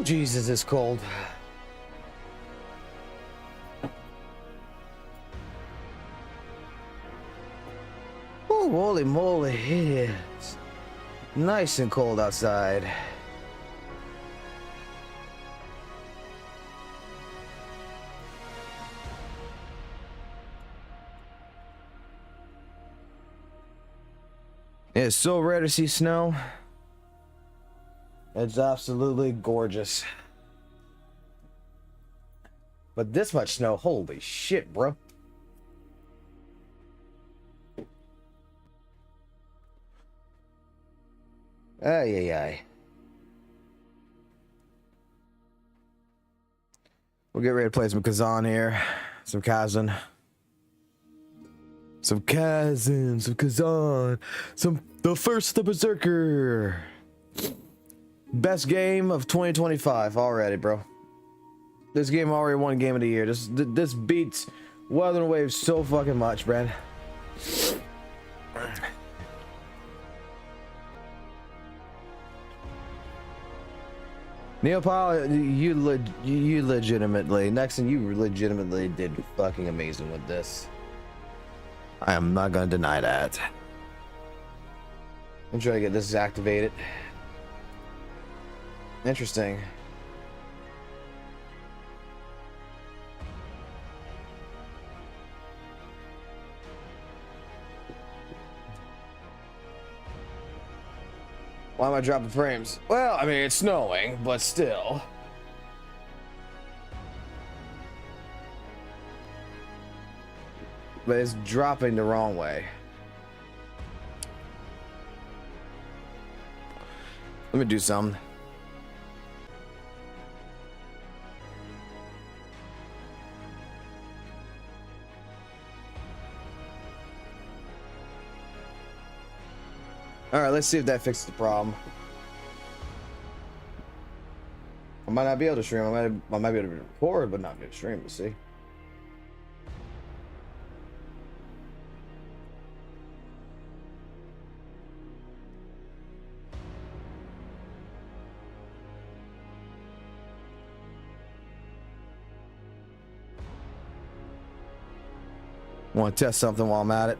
Jesus, it's cold. Oh, holy moly, it is nice and cold outside. It's so rare to see snow. It's absolutely gorgeous. But this much snow, holy shit, bro. Ay, ay, ay. We'll get ready to play some Khazan here. Some Khazan. Some Khazan, some Khazan. The first, the Berseker. Best game of 2025 already, bro. This game already won game of the year. This beats Wuthering Waves so fucking much, Brad. Neopal, you legitimately, Nexon, you legitimately did fucking amazing with this. I am not gonna deny that. I'm trying to get this activated. Interesting. Why am I dropping frames? Well, I mean, it's snowing, but still. But it's dropping the wrong way. Let me do something. All right, let's see if that fixes the problem. I might not be able to stream. I might be able to record, but not be able to stream. We'll see. Want to test something while I'm at it.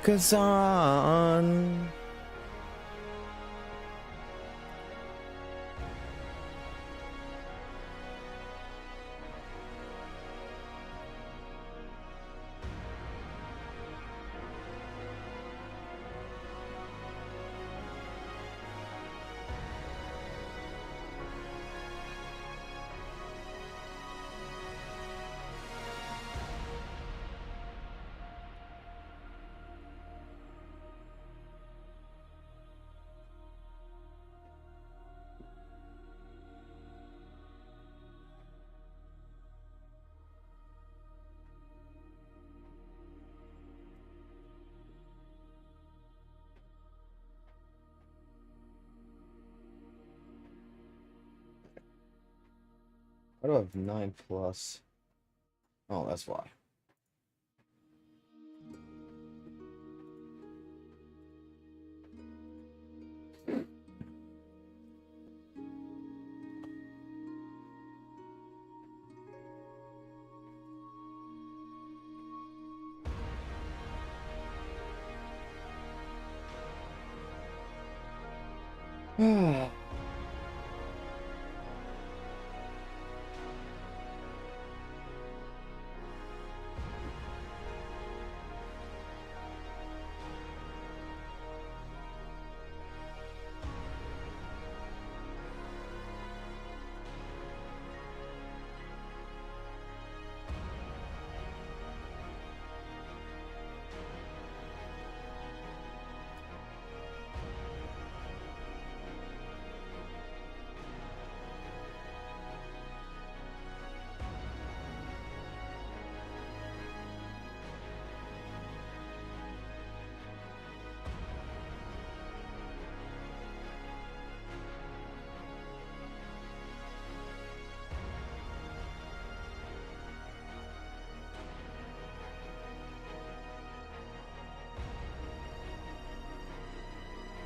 Khazan. Why do I have 9 plus? Oh, that's why.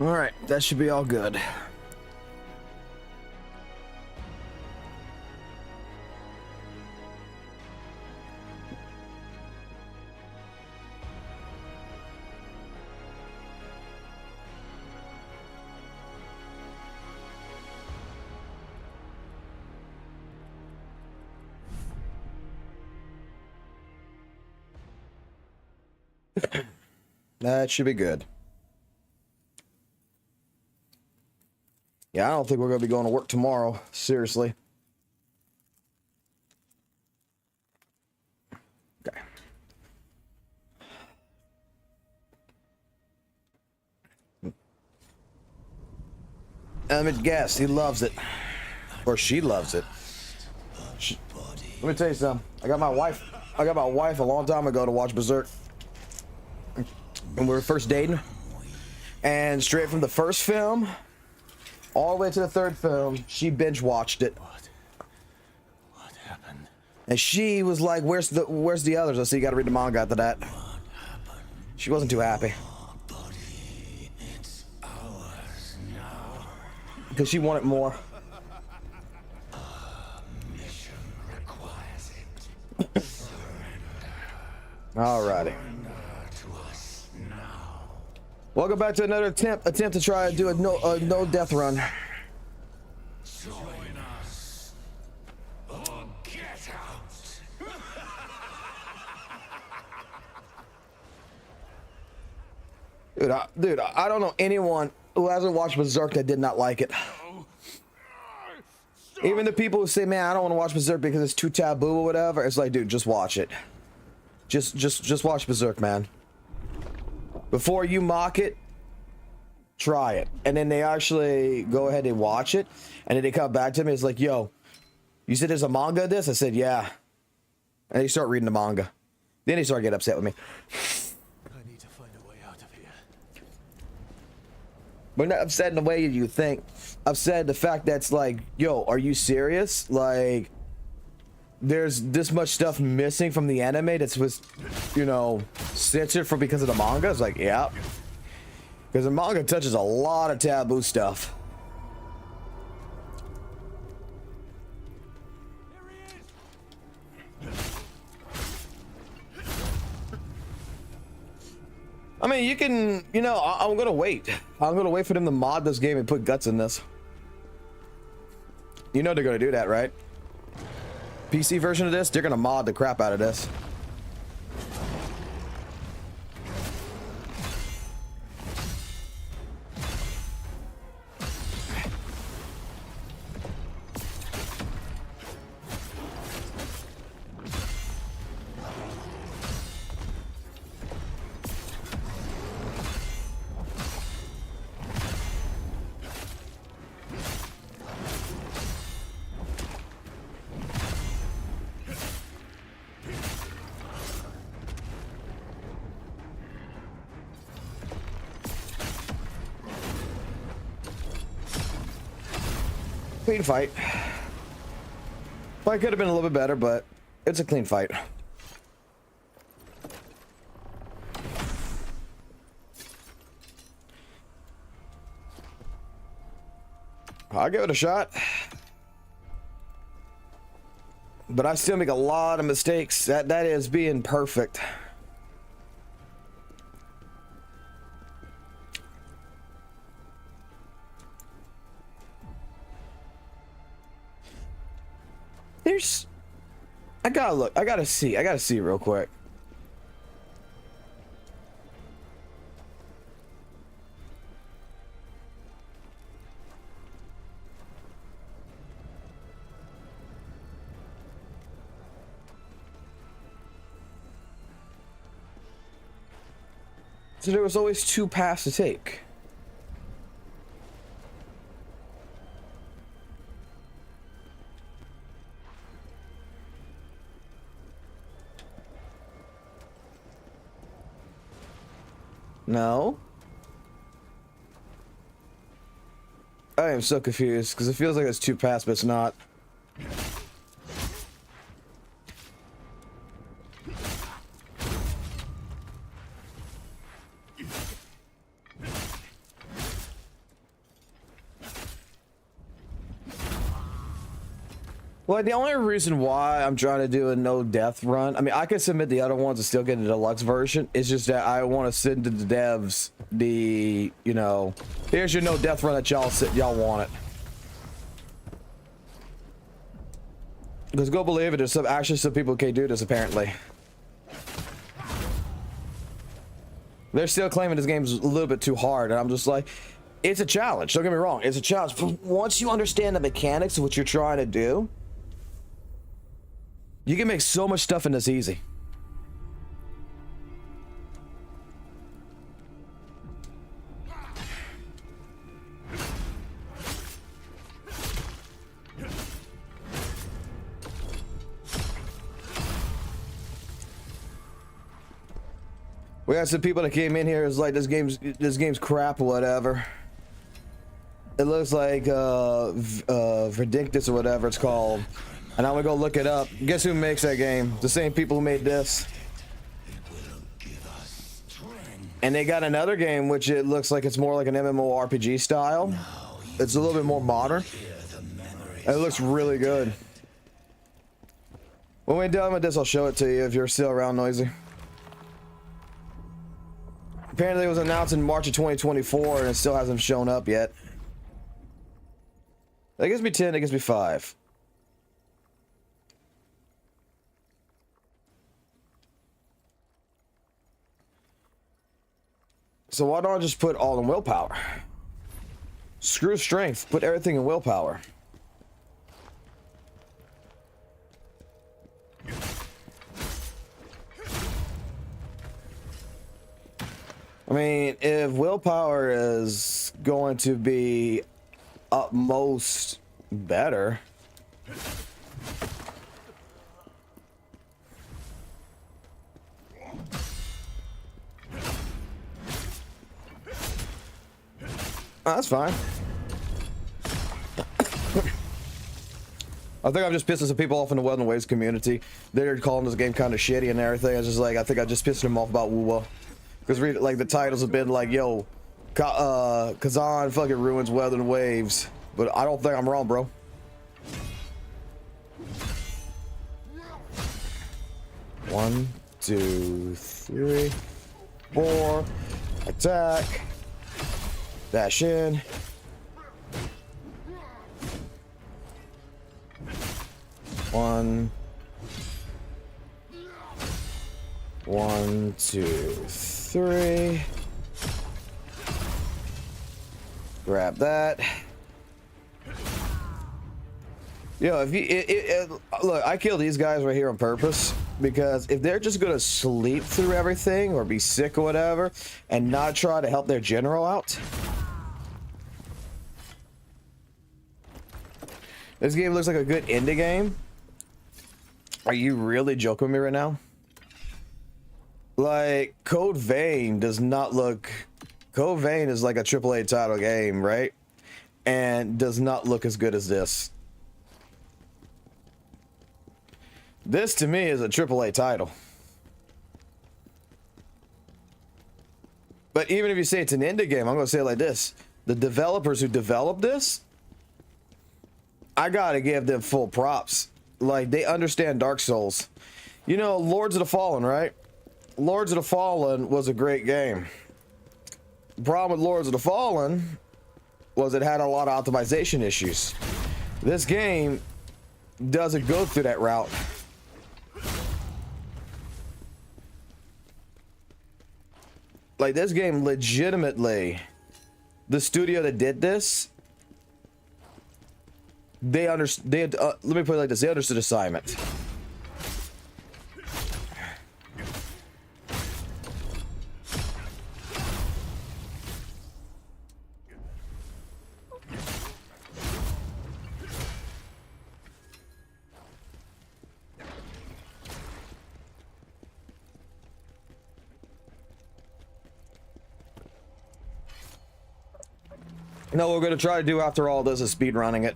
All right, that should be all good. That should be good. Yeah, I don't think we're going to be going to work tomorrow. Seriously. Okay. Let me guess, he loves it. Or she loves it. Let me tell you something. I got my wife a long time ago to watch Berserk. When we were first dating. And straight from the first film all the way to the third film, she binge watched it. What happened? And she was like, where's the others? I said, you gotta read the manga after that. She wasn't too happy. Body, it's ours now. Because she wanted more. Mission requires it. Alrighty. To us now. Welcome back to another attempt to try to do a no death run. Join us. Or get out. Dude, I don't know anyone who hasn't watched Berserk that did not like it. Even the people who say, man, I don't want to watch Berserk because it's too taboo or whatever, it's like, dude, just watch it. Just watch Berserk, man. Before you mock it, try it. And then they actually go ahead and watch it, and then they come back to me, it's like, yo, you said there's a manga of this? I said, yeah. And they start reading the manga. Then they start getting upset with me. I need to find a way out of here. But not upset in the way you think. Upset the fact that's like, yo, are you serious? Like, there's this much stuff missing from the anime that's was, you know, censored for because of the manga. It's like, yeah, because the manga touches a lot of taboo stuff. I mean, you can, you know, I'm gonna wait. I'm gonna wait for them to mod this game and put guts in this. You know they're gonna do that, right? PC version of this, they're gonna mod the crap out of this. Clean fight. Fight could have been a little bit better, but it's a clean fight. I'll give it a shot. But I still make a lot of mistakes. That is being perfect. I gotta look. I gotta see real quick. So there was always 2 paths to take. No. I am so confused because it feels like it's 2 paths, but it's not. Well, the only reason why I'm trying to do a no death run, I mean, I could submit the other ones and still get the deluxe version. It's just that I want to send to the devs the, you know, here's your no death run that y'all wanted. Because go believe it, there's some people who can't do this apparently. They're still claiming this game's a little bit too hard, and I'm just like, it's a challenge. Don't get me wrong, it's a challenge. But once you understand the mechanics of what you're trying to do, you can make so much stuff in this easy. We had some people that came in here. It's like this game's crap or whatever. It looks like Verdictus or whatever it's called. And I'm gonna go look it up. Guess who makes that game? The same people who made this. And they got another game which it looks like it's more like an MMORPG style. It's a little bit more modern. It looks really good. When we're done with this, I'll show it to you if you're still around, Noisy. Apparently it was announced in March of 2024 and it still hasn't shown up yet. That gives me 10, that gives me 5. So why don't I just put all in willpower? Screw strength, put everything in willpower. I mean, if willpower is going to be utmost better, that's fine. I think I've just pissed some people off in the Wuthering Waves community. They're calling this game kind of shitty and everything. It's just like, I think I just pissed them off about Wuwa. Because like the titles have been like, yo, Khazan fucking ruins Wuthering Waves. But I don't think I'm wrong, bro. One, two, three, 4. Attack. Dash in. One, 2, 3. Grab that. Yo, if you look, I kill these guys right here on purpose because if they're just gonna sleep through everything or be sick or whatever and not try to help their general out. This game looks like a good indie game. Are you really joking with me right now? Like, Code Vein does not look... Code Vein is like a AAA title game, right? And does not look as good as this. This, to me, is a AAA title. But even if you say it's an indie game, I'm going to say it like this. The developers who developed this, I got to give them full props. Like, they understand Dark Souls. You know, Lords of the Fallen, right? Lords of the Fallen was a great game. The problem with Lords of the Fallen was it had a lot of optimization issues. This game doesn't go through that route. Like, this game legitimately, the studio that did this, let me put it like this, they understood assignment. No, what we're gonna try to do after all this is speed running it.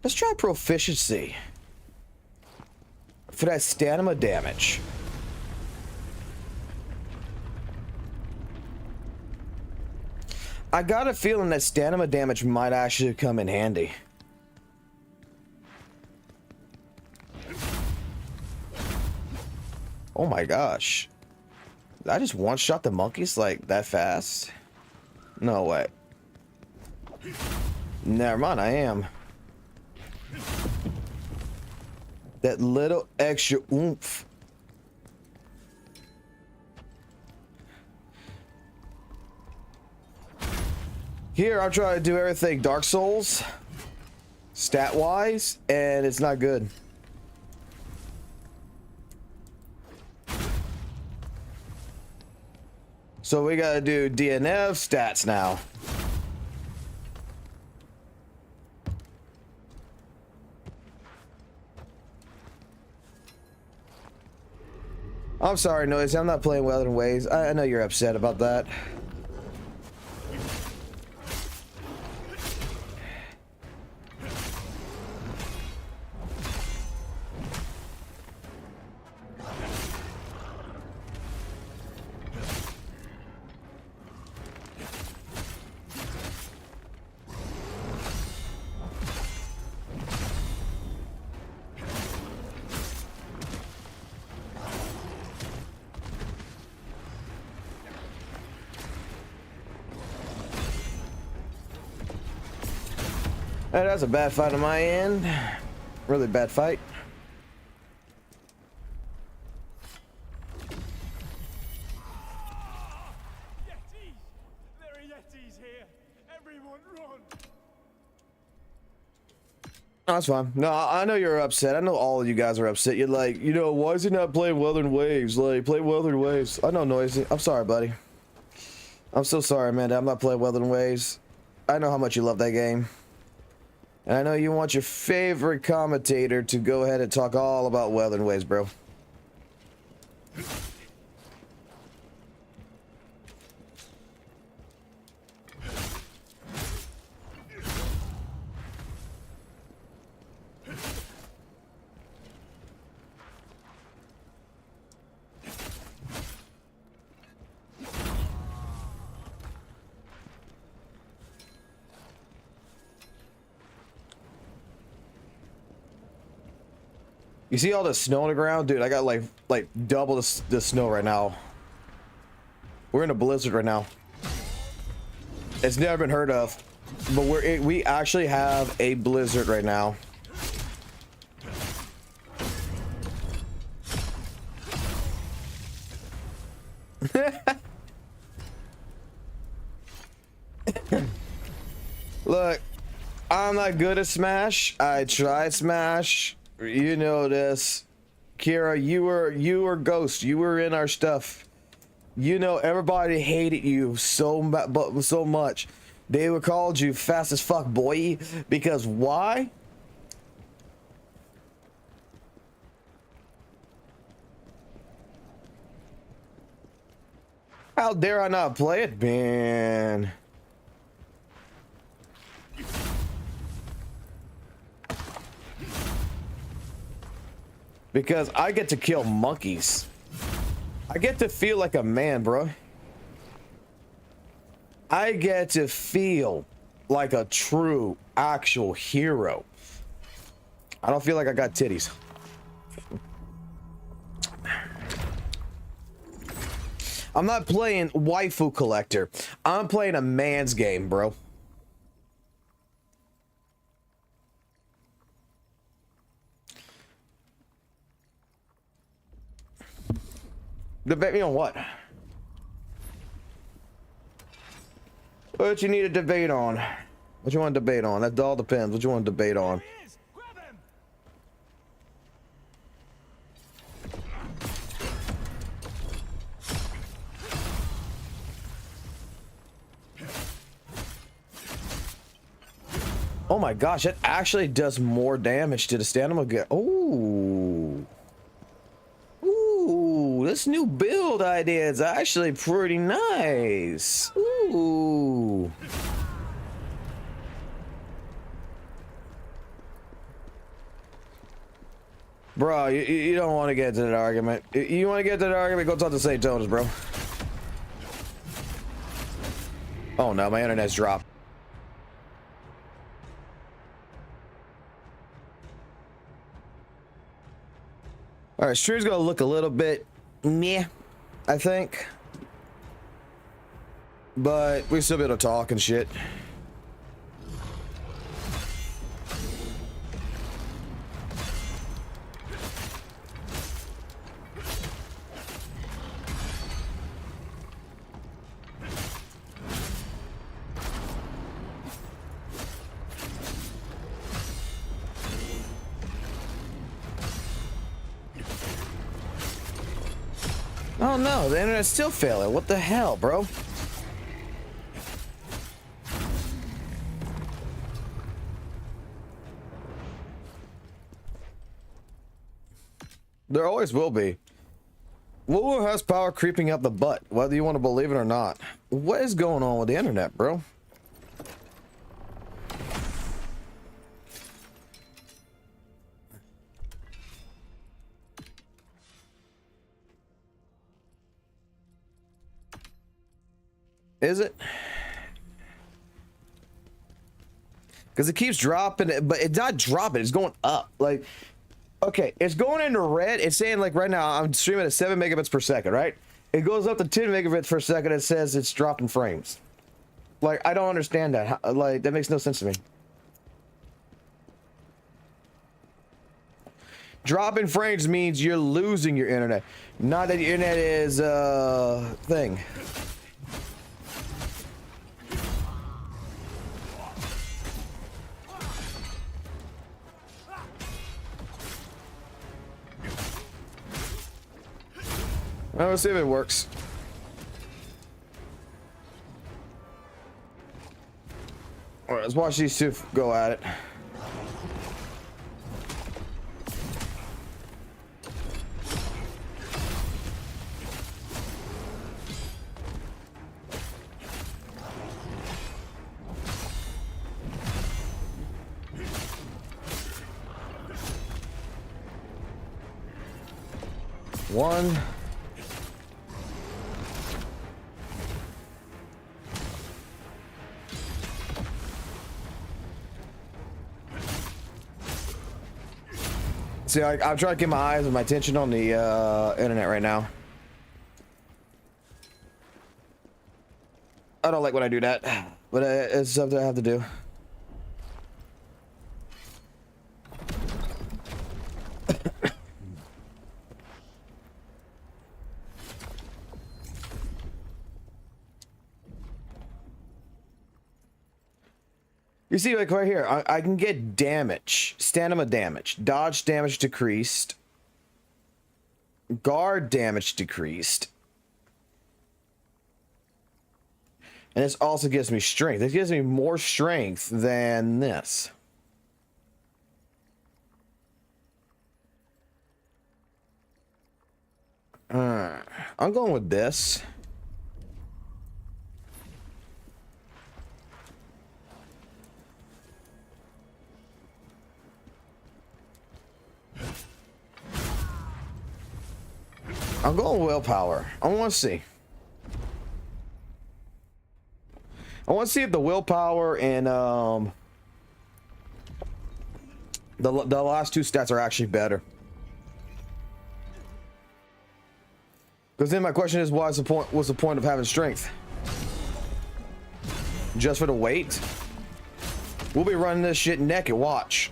Let's try proficiency for that stamina damage. I got a feeling that stamina damage might actually come in handy. Oh my gosh. Did I just one-shot the monkeys like that fast? No way. Never mind, I am. That little extra oomph. Here, I'm trying to do everything Dark Souls, stat-wise, and it's not good. So we gotta do DNF stats now. I'm sorry, Noisy. I'm not playing Wuthering Waves. I know you're upset about that. Hey, that's a bad fight on my end. Really bad fight. Yetis! There are Yetis here! Everyone run! Oh, that's fine. No, I know you're upset. I know all of you guys are upset. You're like, you know, why is he not playing Wuthering Waves? Like, play Wuthering Waves. I know, Noisy. I'm sorry, buddy. I'm so sorry, Amanda. I'm not playing Wuthering Waves. I know how much you love that game. And I know you want your favorite commentator to go ahead and talk all about Wuthering Waves, bro. You see all the snow on the ground? Dude, I got like double the snow right now. We're in a blizzard right now. It's never been heard of. But we actually have a blizzard right now. Look, I'm not good at Smash. I tried Smash. You know this. Kira, you were Ghost. You were in our stuff. You know everybody hated you so much. They were called you fast as fuck, boy. Because why? How dare I not play it, man? Because I get to kill monkeys. I get to feel like a man, bro. I get to feel like a true, actual hero. I don't feel like I got titties. I'm not playing waifu collector. I'm playing a man's game, bro. Debate me on what? What you need to debate on? What you want to debate on? That all depends. What you want to debate on? Oh my gosh, that actually does more damage to the stamina. Oh. Ooh, this new build idea is actually pretty nice. Ooh. Bro, you don't want to get to that argument. You want to get to that argument, go talk to St. Jonas, bro. Oh no, my internet's dropped. Alright, stream's gonna look a little bit meh, I think. But we still be able to talk and shit. Oh no, the internet's still failing. What the hell, bro? There always will be. Woo has power creeping up the butt, whether you want to believe it or not. What is going on with the internet, bro? Is it? Because it keeps dropping, but it's not dropping, it's going up. Like, okay, it's going into red. It's saying, like, right now, I'm streaming at 7 megabits per second, right? It goes up to 10 megabits per second. It says it's dropping frames. Like, I don't understand that. Like, that makes no sense to me. Dropping frames means you're losing your internet. Not that your internet is, thing. Let's see if it works. All right, let's watch these two go at it. One. See, I'm trying to get my eyes and my attention on the internet right now. I don't like when I do that, but it's something I have to do. You see, like right here, I can get damage, stamina damage, dodge damage decreased, guard damage decreased, and this also gives me strength. This gives me more strength than this. I'm going with this. I'm going willpower. I want to see. I want to see if the willpower and the last two stats are actually better. Because then my question is, what's the point of having strength? Just for the weight? We'll be running this shit naked. Watch.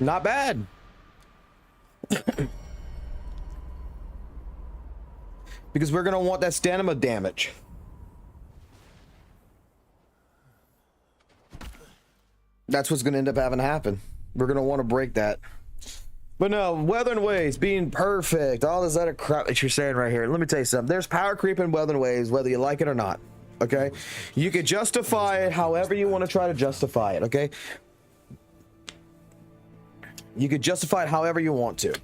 Not bad. Because we're going to want that stamina damage. That's what's going to end up having to happen. We're going to want to break that. But no, Wuthering Waves being perfect, all this other crap that you're saying right here. Let me tell you something. There's power creep in Wuthering Waves, whether you like it or not. Okay? You can justify it however you want to try to justify it. Okay? You can justify it however you want to.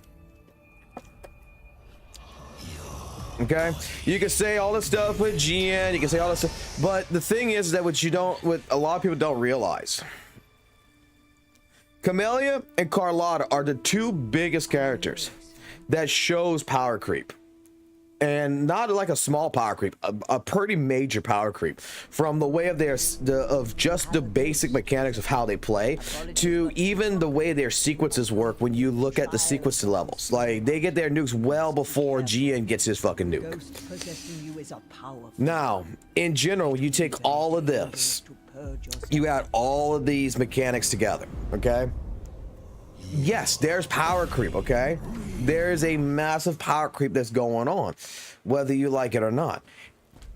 Okay, you can say all this stuff with GN, you can say all this stuff, but the thing is that what a lot of people don't realize, Camellia and Carlotta are the two biggest characters that shows power creep. And not like a small power creep, a pretty major power creep, from the way of of just the basic mechanics of how they play to even the way their sequences work. When you look at the sequence levels, like they get their nukes well before GN gets his fucking nuke. Now, in general, you take all of this, you add all of these mechanics together, okay? Yes, there's power creep, okay? There's a massive power creep that's going on, whether you like it or not.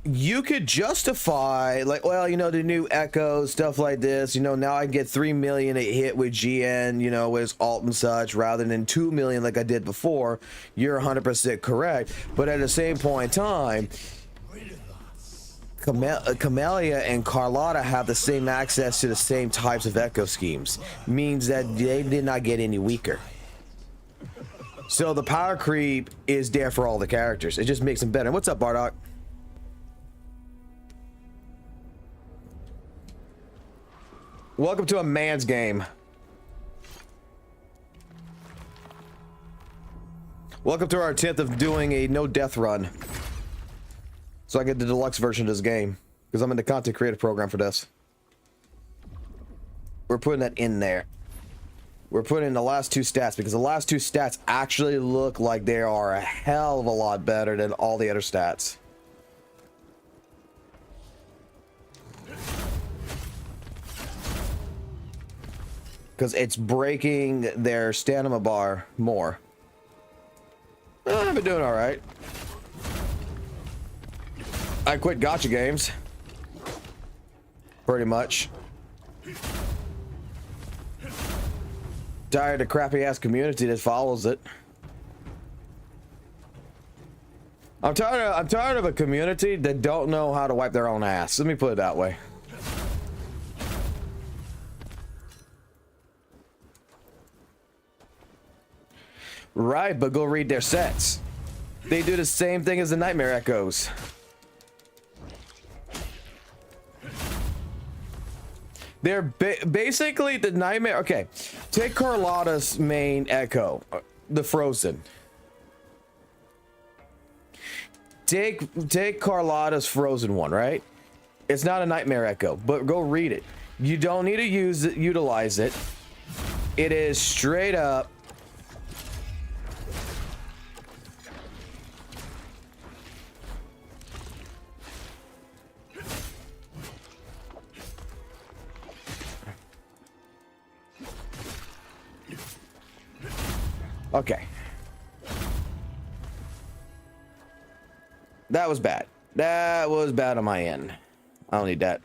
You could justify, like, well, you know, the new echoes, stuff like this, you know, now I can get 3 million a hit with GN, you know, with alt and such, rather than 2 million like I did before. You're 100% correct. But at the same point in time, Camellia and Carlotta have the same access to the same types of echo schemes. Means that they did not get any weaker. So the power creep is there for all the characters. It just makes them better. What's up, Bardock? Welcome to a man's game. Welcome to our 10th of doing a no death run. So I get the deluxe version of this game, because I'm in the content creator program for this. We're putting that in there. We're putting in the last two stats, because the last two stats actually look like they are a hell of a lot better than all the other stats. Because it's breaking their stamina bar more. I've been doing all right. I quit gacha games. Pretty much. Tired of crappy ass community that follows it. I'm tired of a community that don't know how to wipe their own ass. Let me put it that way. Right, but go read their sets. They do the same thing as the Nightmare Echoes. They're basically the Nightmare. Okay, take Carlotta's main echo, the Frozen. Take Carlotta's Frozen one, right? It's not a Nightmare Echo, but go read it. You don't need to utilize it. It is straight up. Okay. That was bad. That was bad on my end. I don't need that.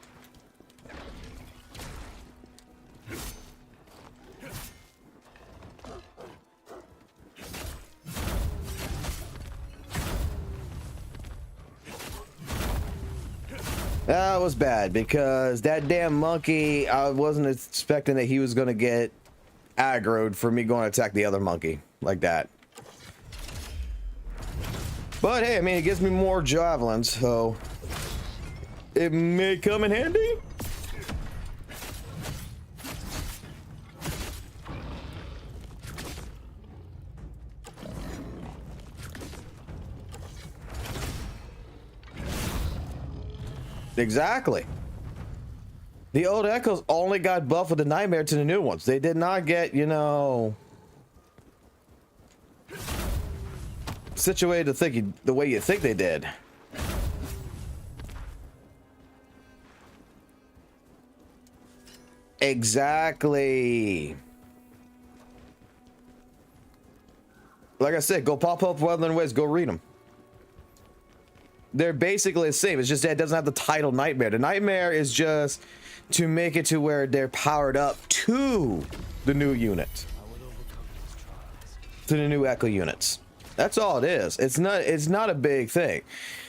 That was bad because that damn monkey, I wasn't expecting that he was going to get aggroed for me going to attack the other monkey like that. But hey, I mean, it gives me more javelins, so it may come in handy. Exactly. The old echoes only got buffed with the nightmare to the new ones. They did not get, you know, situated to think the way you think they did. Exactly. Like I said, go pop up Wuthering Waves, go read them. They're basically the same. It's just that it doesn't have the title Nightmare. The Nightmare is just to make it to where they're powered up to the new unit. To the new Echo units. That's all it is. It's not a big thing.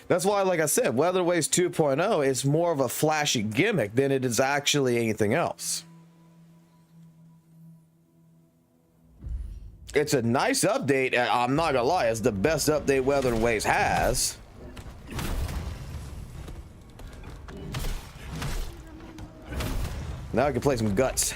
That's why, like I said, Wuthering Waves 2.0 is more of a flashy gimmick than it is actually anything else. It's a nice update. I'm not gonna lie, it's the best update Wuthering Waves has. Now I can play some guts.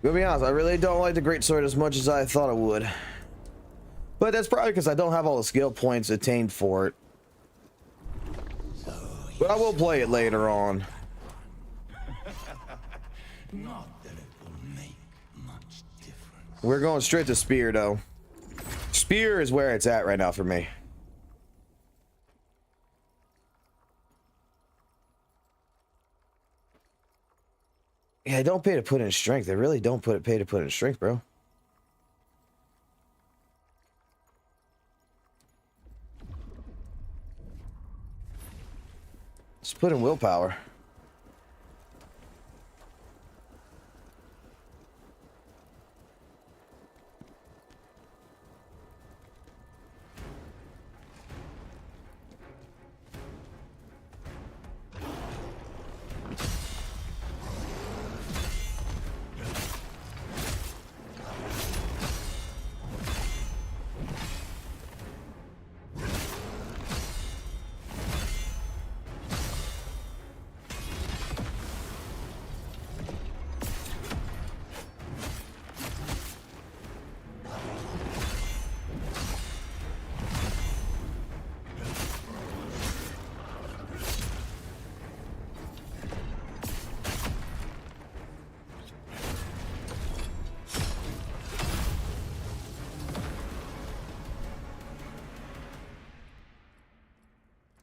To be honest, I really don't like the Great Sword as much as I thought I would. But that's probably because I don't have all the skill points attained for it. But I will play it later on. Not that it will make much difference. We're going straight to Spear, though. Spear is where it's at right now for me. Yeah, I don't pay to put in strength. I really don't pay to put in strength, bro. Just put in willpower.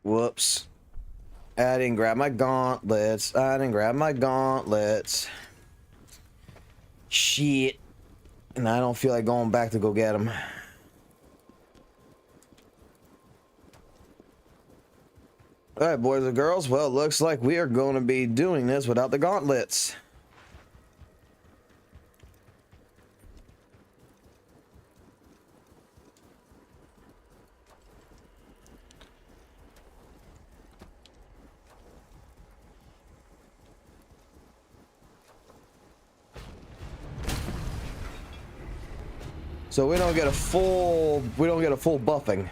Whoops. I didn't grab my gauntlets. I didn't grab my gauntlets. Shit. And I don't feel like going back to go get them. Alright, boys and girls. Well, it looks like we are going to be doing this without the gauntlets. So we don't get a full buffing.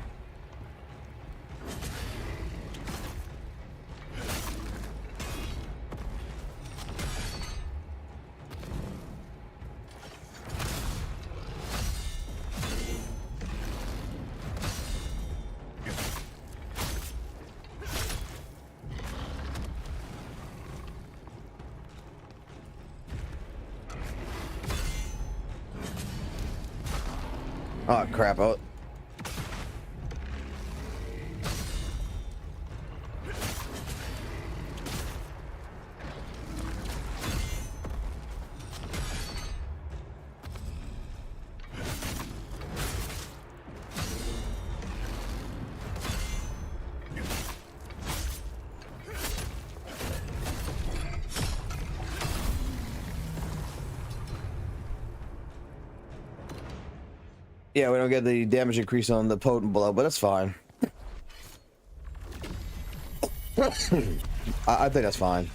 Oh crap, oh. Yeah, we don't get the damage increase on the potent blow, but that's fine. I think that's fine.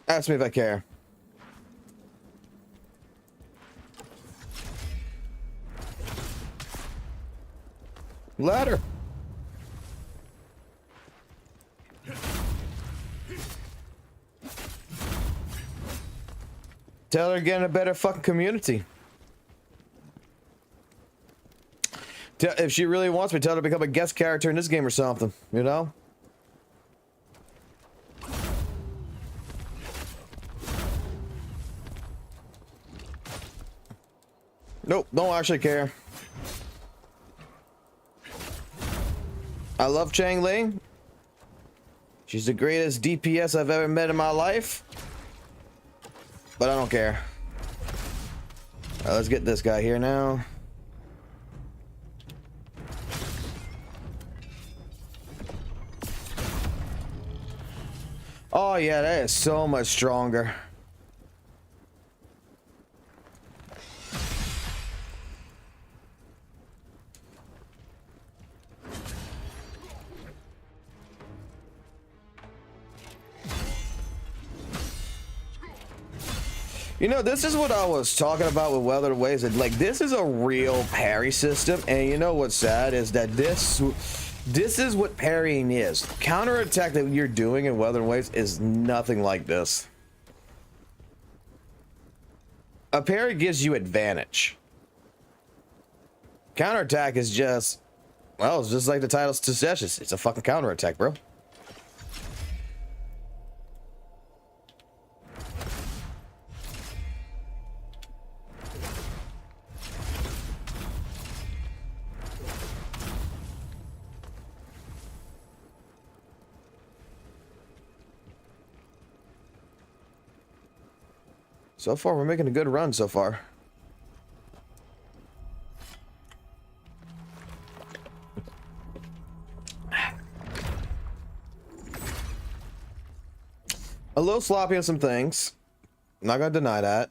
Ask me if I care. Ladder. Tell her getting a better fucking community. If she really wants me, tell her to become a guest character in this game or something, you know? Nope, don't actually care. I love Chang Ling. She's the greatest DPS I've ever met in my life. But I don't care. Let's get this guy here now. Oh yeah, that is so much stronger. You know, this is what I was talking about with Wuthering Waves. Like, this is a real parry system, and you know what's sad is that this is what parrying is. Counterattack that you're doing in Wuthering Waves is nothing like this. A parry gives you advantage. Counterattack is just, well, it's just like the title suggests. It's a fucking counterattack, bro. So far, we're making a good run so far. A little sloppy on some things. I'm not gonna deny that.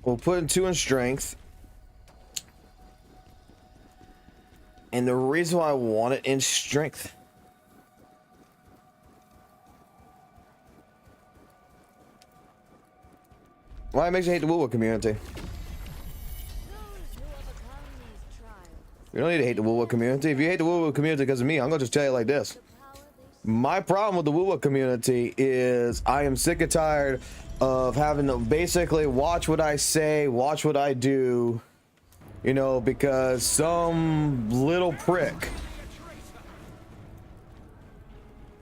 We'll put in 2 in strength. And the reason why I want it in strength. Why it makes you hate the Woo community. We don't need to hate the Woo community. If you hate the Woo community because of me, I'm gonna just tell you like this. My problem with the Woo community is I am sick and tired of having to basically watch what I say, watch what I do, you know, because some little prick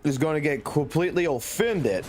is going to get completely offended.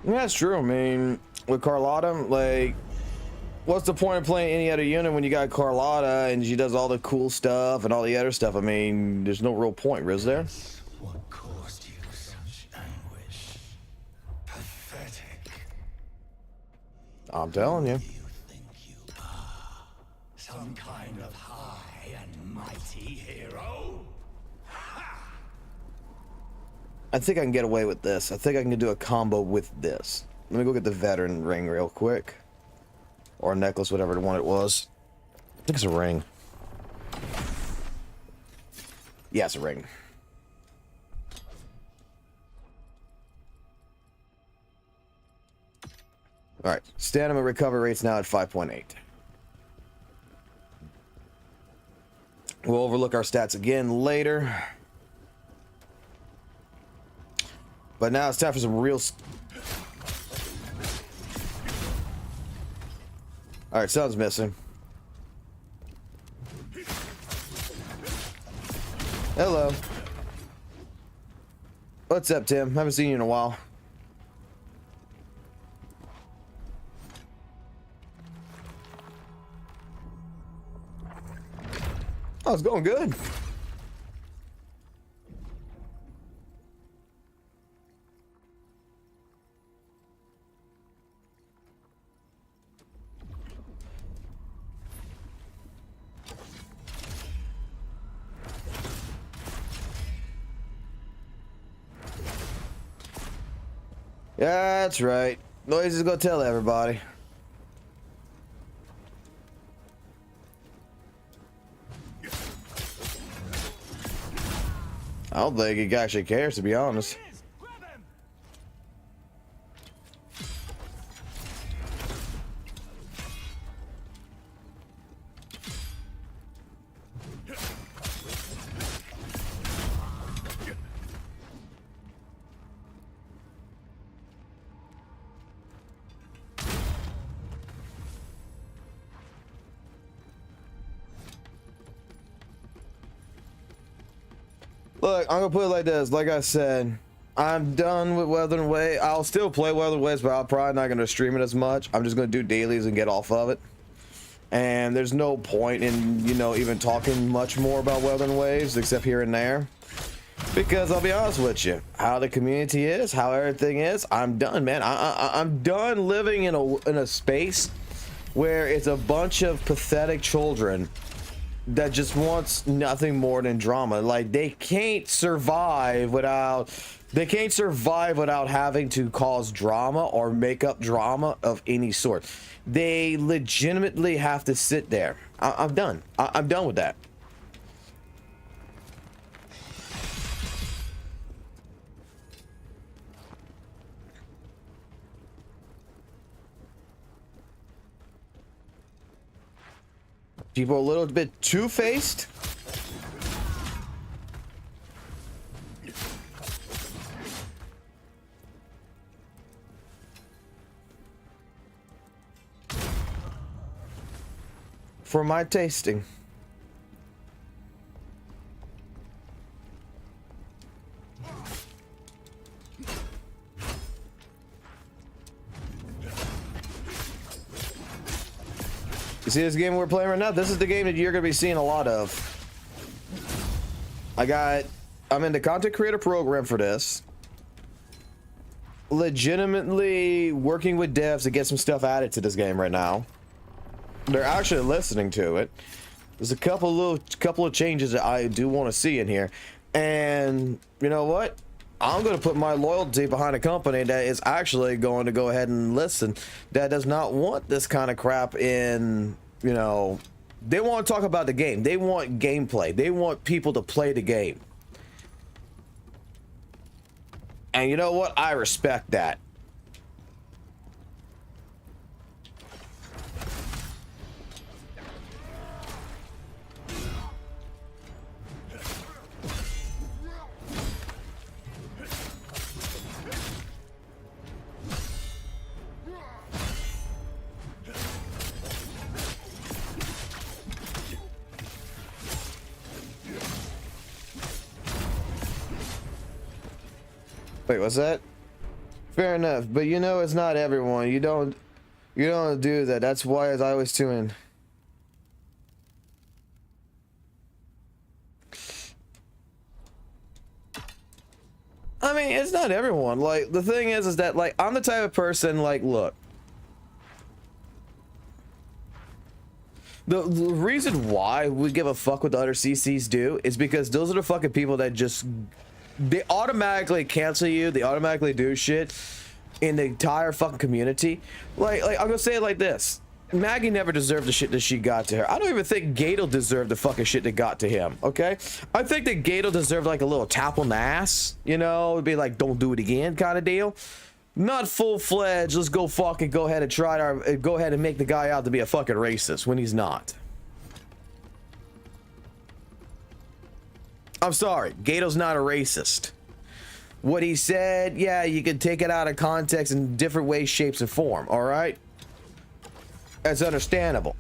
That's true. I mean, with Carlotta, like, what's the point of playing any other unit when you got Carlotta and she does all the cool stuff and all the other stuff? I mean, there's no real point, is there? What caused you such anguish? Pathetic. I'm telling you. You think you are some kind of high and mighty hero? I think I can get away with this. I think I can do a combo with this. Let me go get the veteran ring real quick. Or a necklace, whatever the one it was. I think it's a ring. Yes, a ring. All right, stamina recovery rate's now at 5.8. We'll overlook our stats again later. But now it's time for some real... All right, sounds missing. Hello. What's up, Tim? Haven't seen you in a while. Oh, it's going good. Yeah, that's right. Noise is gonna tell everybody. I don't think he actually cares, to be honest. Look, I'm gonna put it like this. Like I said, I'm done with Wuthering Waves. I'll still play Wuthering Waves, but I'm probably not gonna stream it as much. I'm just gonna do dailies and get off of it. And there's no point in, you know, even talking much more about Wuthering Waves, except here and there. Because I'll be honest with you, how the community is, how everything is, I'm done, man. I'm done living in a space where it's a bunch of pathetic children that just wants nothing more than drama. Like, they can't survive without having to cause drama or make up drama of any sort. They legitimately have to sit there. I'm done. I'm done with that. People are a little bit two-faced. For my tasting. You see this game we're playing right now? This is the game that you're going to be seeing a lot of. I'm in the content creator program for this. Legitimately working with devs to get some stuff added to this game right now. They're actually listening to it. There's a couple of changes that I do want to see in here. And you know what? I'm going to put my loyalty behind a company that is actually going to go ahead and listen, that does not want this kind of crap in, you know, they want to talk about the game. They want gameplay. They want people to play the game. And you know what? I respect that. Wait, what's that? Fair enough, but you know it's not everyone. You don't do that. That's why I always tune in. I mean, it's not everyone. Like, the thing is that, like, I'm the type of person, like, look. The reason why we give a fuck what the other CCs do is because those are the fucking people that just, they automatically cancel you. They automatically do shit in the entire fucking community. Like I'm gonna say it like this. Maggie never deserved the shit that she got to her. I don't even think Gato deserved the fucking shit that got to him, okay? I think that Gato deserved like a little tap on the ass, you know? It'd be like, don't do it again kind of deal. Not full-fledged, let's go fucking go ahead and try our, go ahead and make the guy out to be a fucking racist when he's not. I'm sorry, Gato's not a racist. What he said, yeah, you can take it out of context in different ways, shapes, and form, all right? That's understandable.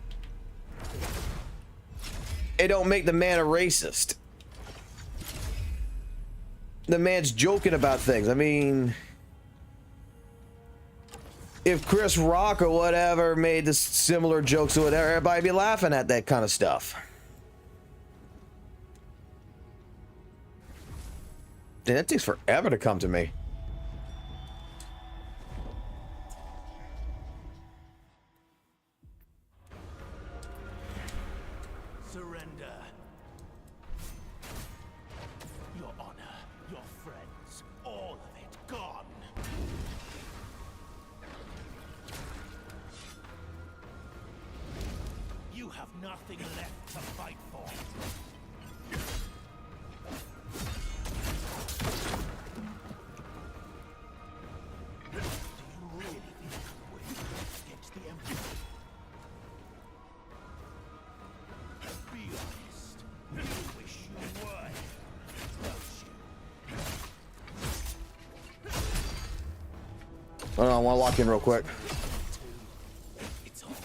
It don't make the man a racist. The man's joking about things. I mean, if Chris Rock or whatever made the similar jokes or whatever, everybody'd be laughing at that kind of stuff. Dude, that takes forever to come to me. Surrender. Your honor, your friends, all of it gone. You have nothing left to fight for. Do you really think you win against the Emperor? Be honest. You wish you would, don't you? Hold on, I want to lock in real quick. It's all over.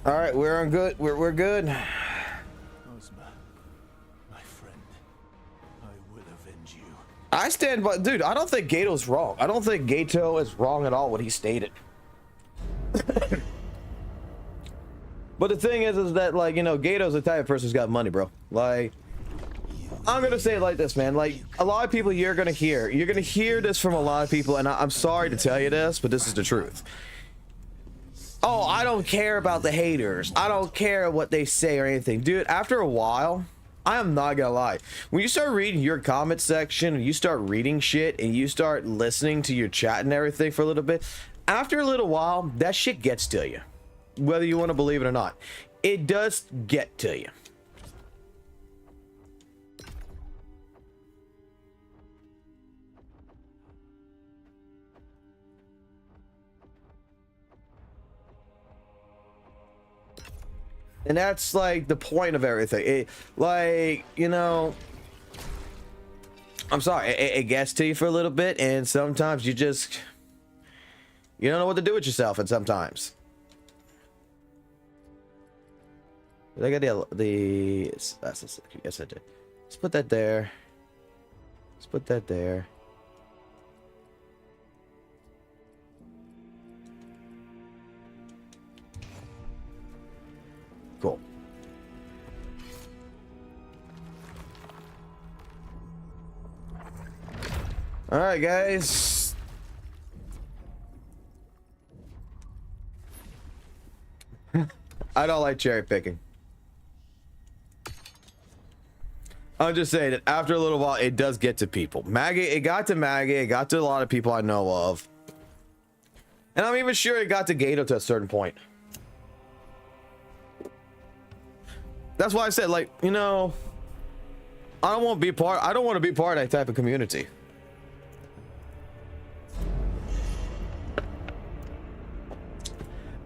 All right, we're on good. We're good. Ozma, my friend, I will avenge you. I stand by, dude. I don't think Gato's wrong. I don't think Gato is wrong at all what he stated. But the thing is that, like, you know, Gato's the type of person who's got money, bro. Like, I'm gonna say it like this, man. Like, a lot of people you're gonna hear this from a lot of people, and I'm sorry to tell you this, but this is the truth. Oh, I don't care about the haters. I don't care what they say or anything. Dude, after a while, I am not gonna lie. When you start reading your comment section, and you start reading shit, and you start listening to your chat and everything for a little bit, after a little while, that shit gets to you. Whether you want to believe it or not. It does get to you. And that's like the point of everything. It, like, you know, I'm sorry, it gets to you for a little bit, and sometimes you don't know what to do with yourself, and sometimes. Did I get yes, I did. Let's put that there. Let's put that there. Cool. All right, guys. I don't like cherry picking. I'm just saying that after a little while, it does get to people. Maggie, it got to Maggie. It got to a lot of people I know of. And I'm even sure it got to Gato to a certain point. That's why I said, like, you know, I don't want to be part of that type of community.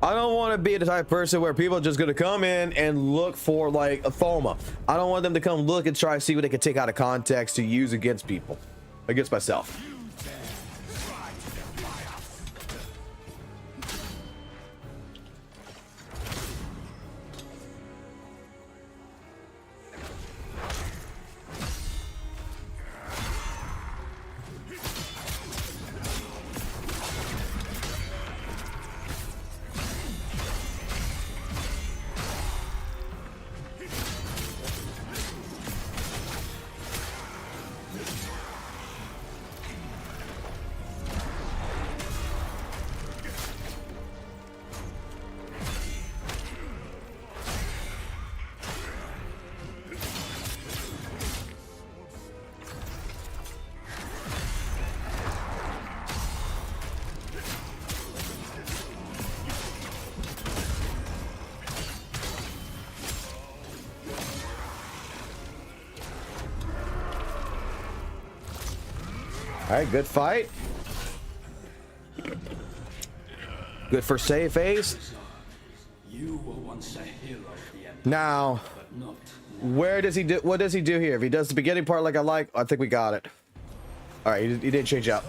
I don't want to be the type of person where people are just going to come in and look for like a FOMA. I don't want them to come look and try to see what they can take out of context to use against people, against myself. Alright, good fight. Good for save phase. You were once a hero of the Empire, Now, but not where does he do? What does he do here? If he does the beginning part like I think we got it. All right, he did change up.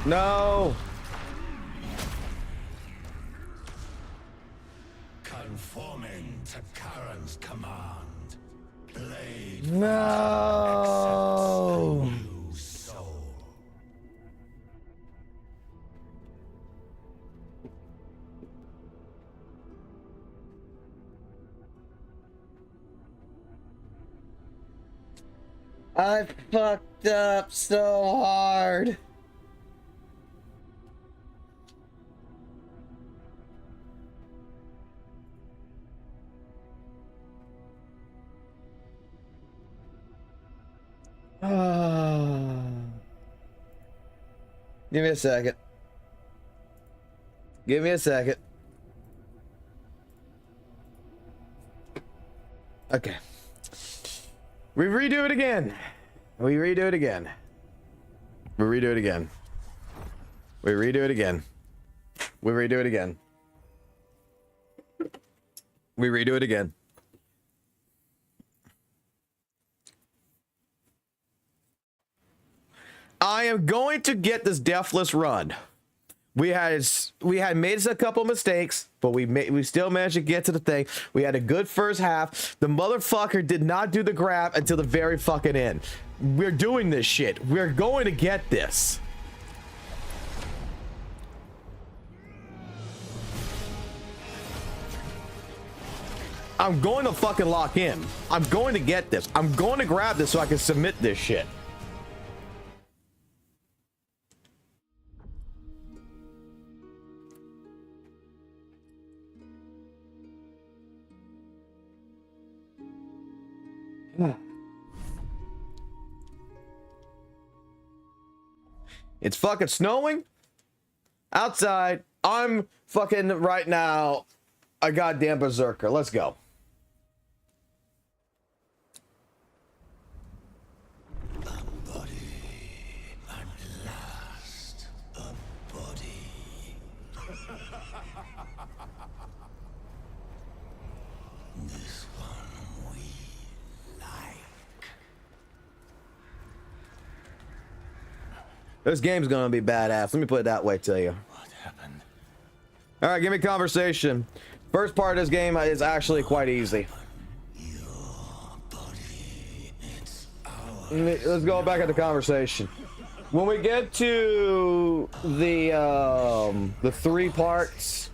No. conforming to Karen's command. Blade No. new soul. I fucked up so hard. Give me a second. Give me a second. Okay. We redo it again. We redo it again. We redo it again. We redo it again. We redo it again. We redo it again. I am going to get this deathless run. We had made a couple mistakes, but we still managed to get to the thing. We had a good first half. The motherfucker did not do the grab until the very fucking end. We're doing this shit. We're going to get this. I'm going to fucking lock in. I'm going to get this. I'm going to grab this so I can submit this shit. It's fucking snowing outside. I'm fucking right now a goddamn berserker. Let's go. A body, at last, a body. This one we like. This game's gonna be badass. Let me put it that way to you. What happened? All right, give me conversation. First part of this game is actually quite easy. Your body, it's ours. Let's go back at the conversation. When we get to the 3 parts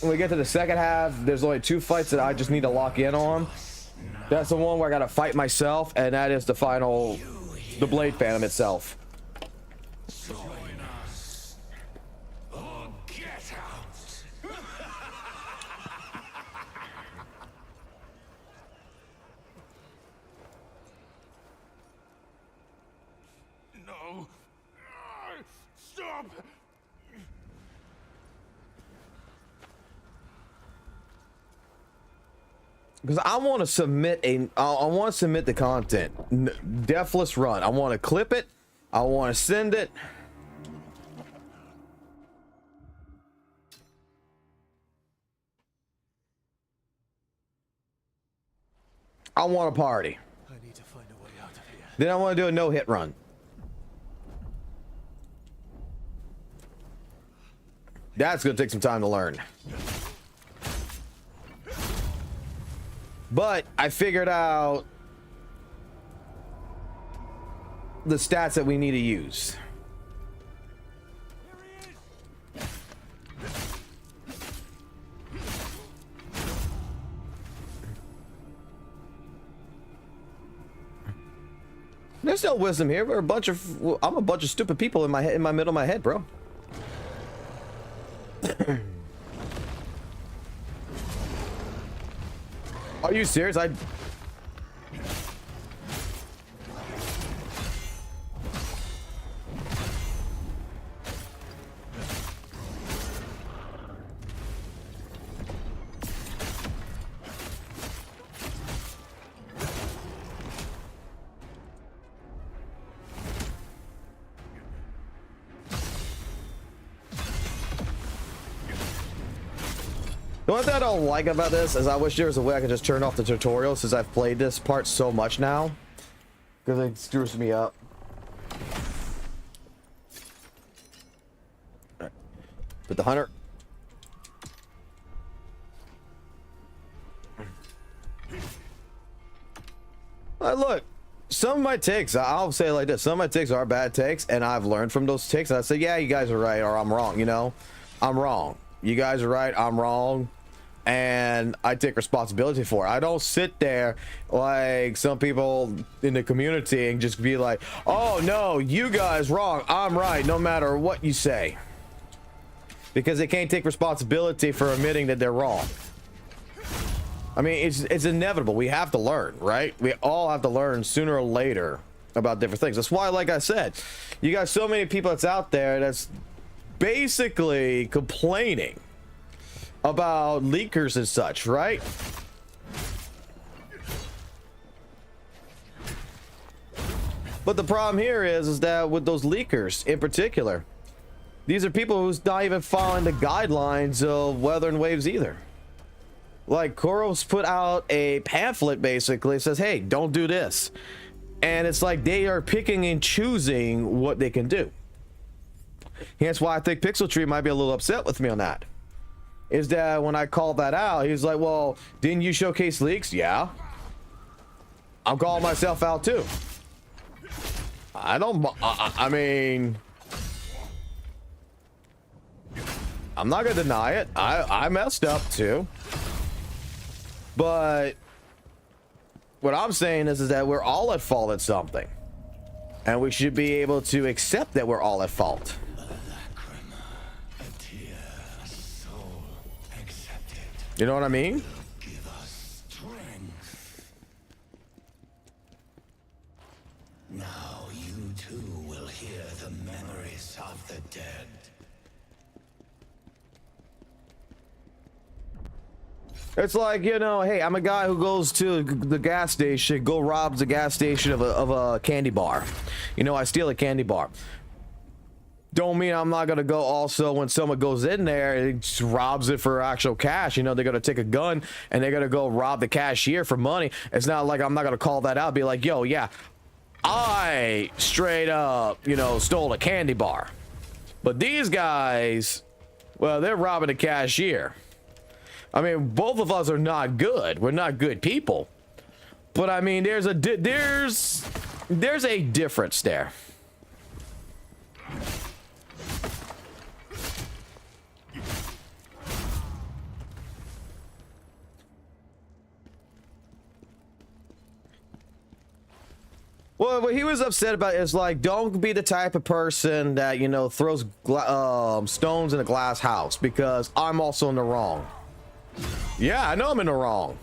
when we get to the second half, there's only 2 fights that I just need to lock in on. That's the one where I gotta fight myself, and that is the final, the Blade Phantom itself. Join us or get out. No. Stop. Because I want to submit I want to submit the content. Deathless Run. I want to clip it. I want to send it. I want a party. I need to find a way out of here. Then I want to do a no-hit run. That's going to take some time to learn. But I figured out the stats that we need to use. There's no wisdom here. We're a bunch of I'm a bunch of stupid people in my head, in my middle of my head, bro. Are you serious? The one thing I don't like about this is I wish there was a way I could just turn off the tutorial since I've played this part so much now. Because it screws me up. Alright. Put the hunter. Look, some of my takes, I'll say it like this, some of my takes are bad takes, and I've learned from those takes, and I say, yeah, you guys are right, or I'm wrong, you know? I'm wrong. You guys are right, I'm wrong. And I take responsibility for it. I don't sit there like some people in the community and just be like, oh no, you guys wrong, I'm right, no matter what you say. Because they can't take responsibility for admitting that they're wrong. I mean, it's inevitable. We have to learn, right? We all have to learn sooner or later about different things. That's why, like I said, you got so many people that's out there that's basically complaining about leakers and such, right? But the problem here is that with those leakers in particular, these are people who's not even following the guidelines of Wuthering Waves either. Like, Koros put out a pamphlet basically says, hey, don't do this. And it's like they are picking and choosing what they can do. Hence why I think Pixel Tree might be a little upset with me on that. Is that when I called that out, he's like, well, didn't you showcase leaks? Yeah. I'm calling myself out too. I mean, I'm not gonna deny it. I messed up too. But what I'm saying is that we're all at fault at something. And we should be able to accept that we're all at fault. You know what I mean? Give us strength. Now you too will hear the memories of the dead. It's like, you know, hey, I'm a guy who goes to the gas station, robs the gas station of a candy bar. You know, I steal a candy bar. Don't mean I'm not gonna go also when someone goes in there and just robs it for actual cash. You know, they're gonna take a gun and they're gonna go rob the cashier for money. It's not like I'm not gonna call that out, be like, yo, yeah, I straight up, you know, stole a candy bar. But these guys, well, they're robbing a cashier. I mean, both of us are not good. We're not good people. But I mean, there's a difference there. Well, what he was upset about is like, don't be the type of person that, you know, throws stones in a glass house, because I'm also in the wrong. Yeah, I know I'm in the wrong.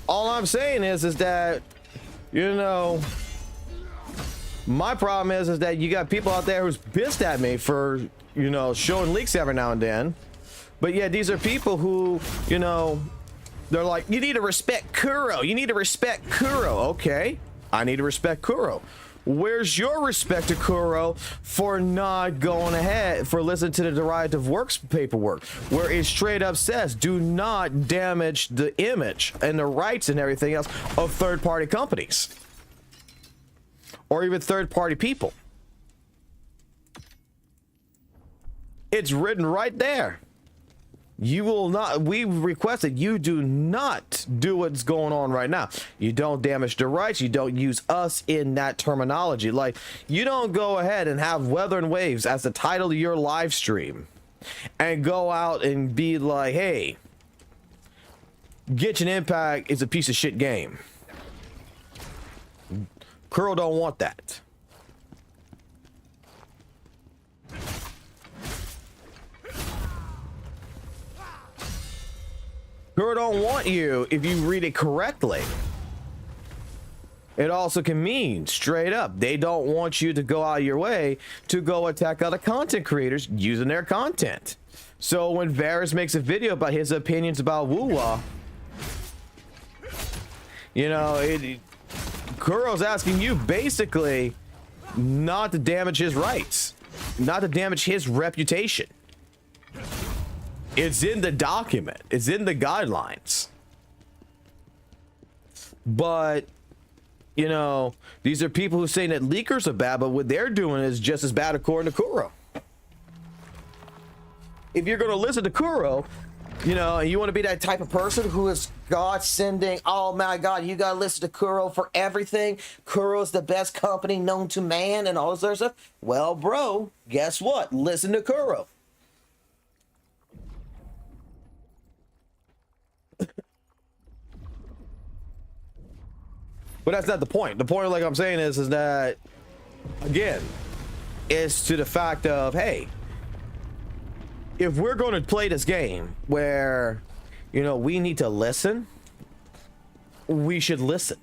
All I'm saying is that, you know, my problem is that you got people out there who's pissed at me for, you know, showing leaks every now and then. But yeah, these are people who, you know, they're like, you need to respect Kuro. You need to respect Kuro. Okay, I need to respect Kuro. Where's your respect to Kuro for not going ahead, for listening to the derivative works paperwork, where it straight up says, do not damage the image and the rights and everything else of third-party companies or even third-party people. It's written right there. You will not, we request that you do not do what's going on right now. You don't damage the rights. You don't use us in that terminology. Like, you don't go ahead and have Wuthering Waves as the title of your live stream and go out and be like, hey, Genshin Impact is a piece of shit game. Kuro don't want that. Kuro don't want you if you read it correctly. It also can mean straight up, they don't want you to go out of your way to go attack other content creators using their content. So when Varus makes a video about his opinions about Wuwa, you know, Kuro's asking you basically not to damage his rights, not to damage his reputation. It's in the document. It's in the guidelines. But, you know, these are people who say that leakers are bad, but what they're doing is just as bad according to Kuro. If you're going to listen to Kuro, you know, and you want to be that type of person who is God sending, oh my God, you got to listen to Kuro for everything. Kuro's the best company known to man and all this other stuff. Well, bro, guess what? Listen to Kuro. But that's not the point. The point, like I'm saying, is that, again, is to the fact of, hey, if we're going to play this game where, you know, we need to listen, we should listen.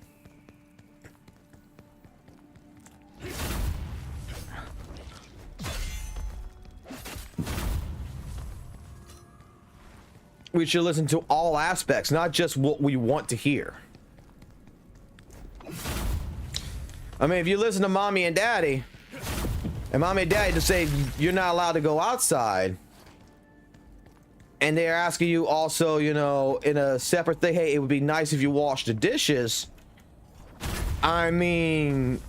We should listen to all aspects, not just what we want to hear. I mean, if you listen to mommy and daddy, and mommy and daddy just say you're not allowed to go outside, and they're asking you also, you know, in a separate thing, hey, it would be nice if you wash the dishes. I mean,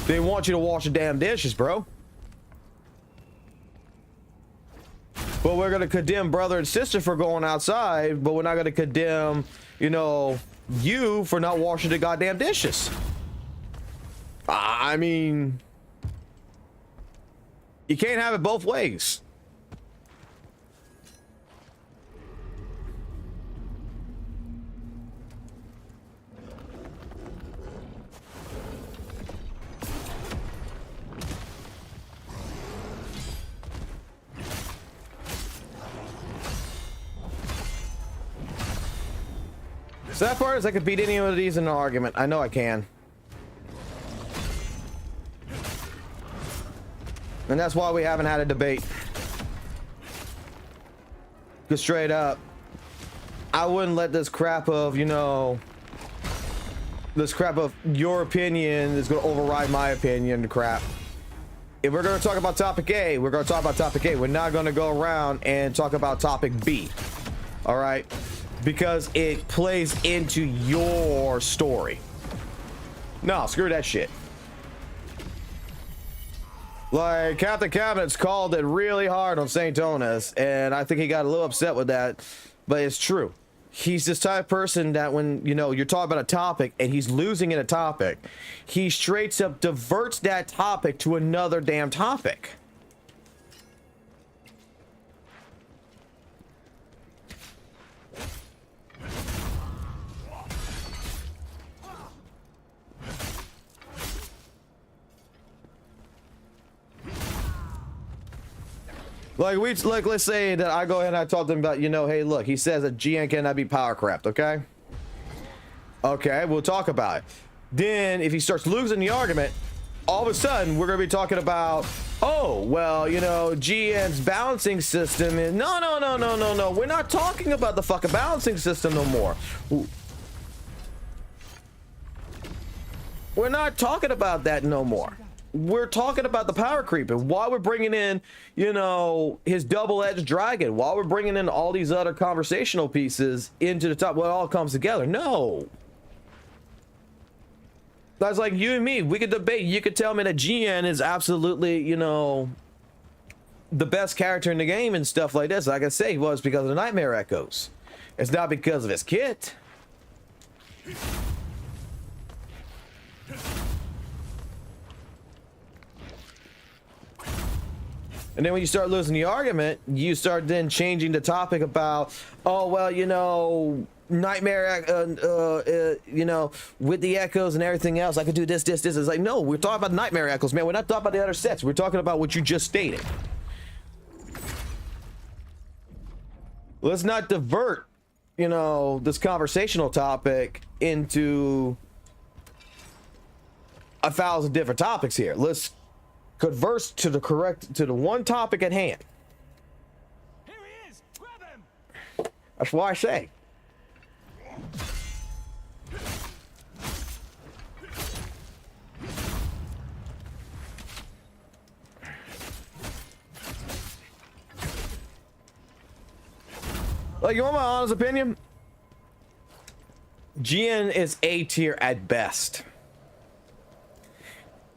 they want you to wash the damn dishes, bro. But we're gonna condemn brother and sister for going outside, but we're not gonna condemn, you know, you for not washing the goddamn dishes. I mean, you can't have it both ways. Sad part is I could beat any of these in an argument. I know I can. And that's why we haven't had a debate. Because straight up, I wouldn't let this crap of, you know, this crap of your opinion is going to override my opinion crap. If we're going to talk about topic A, we're going to talk about topic A. We're not going to go around and talk about topic B. All right? Because it plays into your story. No, screw that shit. Like, Captain Cabinets called it really hard on St. Tonas, and I think he got a little upset with that, but it's true. He's this type of person that when, you know, you're talking about a topic and he's losing in a topic, he straight up diverts that topic to another damn topic. Like let's say that I go ahead and I talk to him about, you know, hey, look, he says that GN cannot be power crept, okay? Okay, we'll talk about it. Then if he starts losing the argument, all of a sudden we're gonna be talking about, oh, well, you know, GN's balancing system is no. We're not talking about the fucking balancing system no more. We're not talking about that no more. We're talking about the power creep and why we're bringing in, you know, his double-edged dragon, while we're bringing in all these other conversational pieces into the top. Well, it all comes together. No. That's like you and me. We could debate. You could tell me that GN is absolutely, you know, the best character in the game and stuff like this. Like I say, he was because of the Nightmare Echoes. It's not because of his kit. And then when you start losing the argument, you start then changing the topic about, oh, well, you know, Nightmare, you know, with the echoes and everything else, I could do this. It's like, no, we're talking about Nightmare Echoes, man. We're not talking about the other sets. We're talking about what you just stated. Let's not divert, you know, this conversational topic into 1,000 different topics here. Let's converse to the one topic at hand. Here he is! Grab him! That's why I say. Like, you want my honest opinion? GN is A tier at best.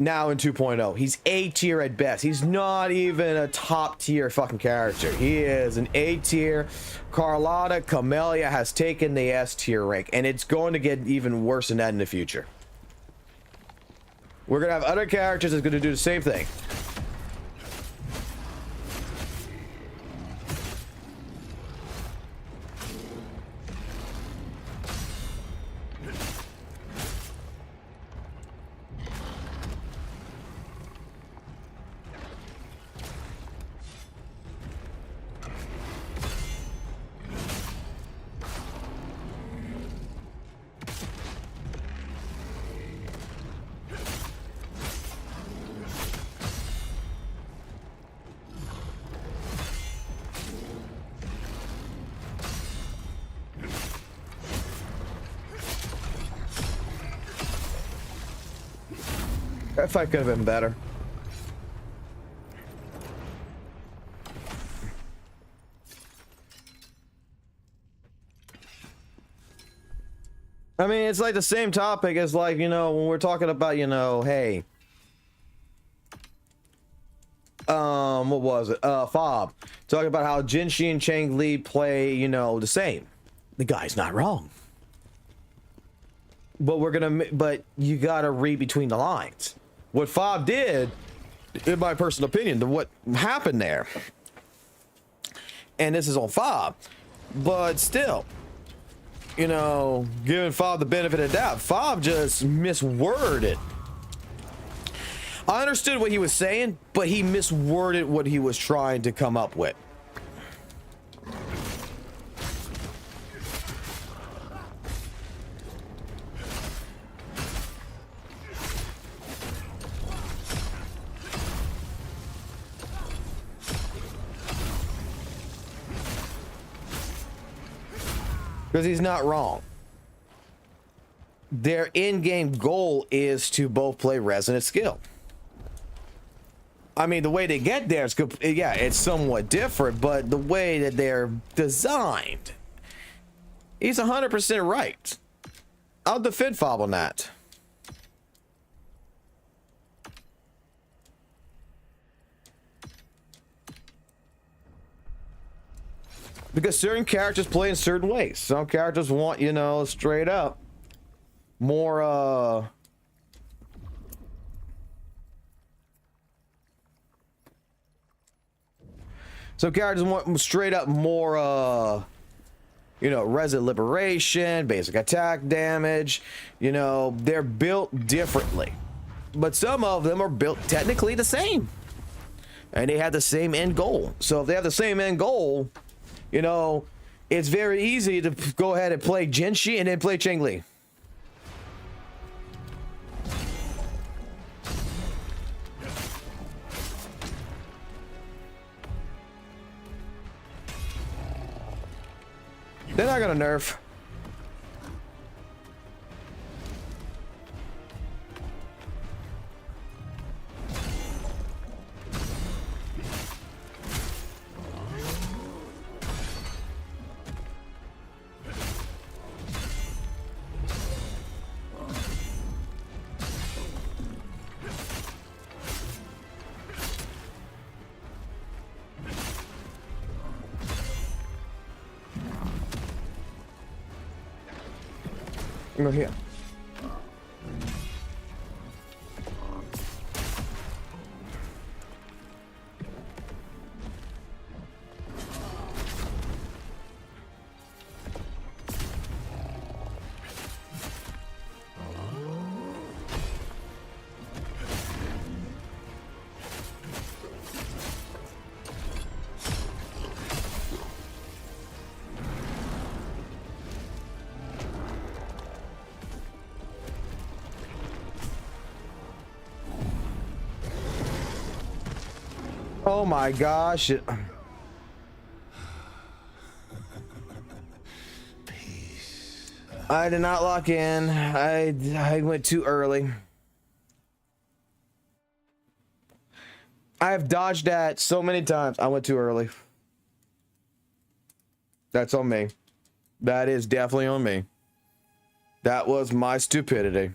Now in 2.0, he's A tier at best. He's not even a top tier fucking character. He is an A tier. Carlotta Camellia has taken the S tier rank, and it's going to get even worse than that in the future. We're gonna have other characters that's gonna do the same thing. That fight could have been better. I mean, it's like the same topic as, like, you know, when we're talking about, you know, hey, what was it? Fob. Talking about how Jinshi and Chang Li play, you know, the same. The guy's not wrong. But you gotta read between the lines. What Fob did, in my personal opinion, what happened there, and this is on Fob, but still, you know, giving Fob the benefit of the doubt, Fob just misworded it. I understood what he was saying, but he misworded what he was trying to come up with. Because he's not wrong. Their in-game goal is to both play Resonant Skill. I mean, the way they get there is good. Yeah, it's somewhat different, but the way that they're designed, he's 100% right. I'll defend Fob on that. Because certain characters play in certain ways. Some characters want, you know, straight up more some characters want straight up more you know, resident liberation, basic attack damage. You know, they're built differently. But some of them are built technically the same. And they have the same end goal. So if they have the same end goal, you know, it's very easy to go ahead and play Jinshi and then play Cheng-Li. They're not gonna nerf. Go here. Oh my gosh. I did not lock in. I went too early. I have dodged that so many times. I went too early. That's on me. That is definitely on me. That was my stupidity.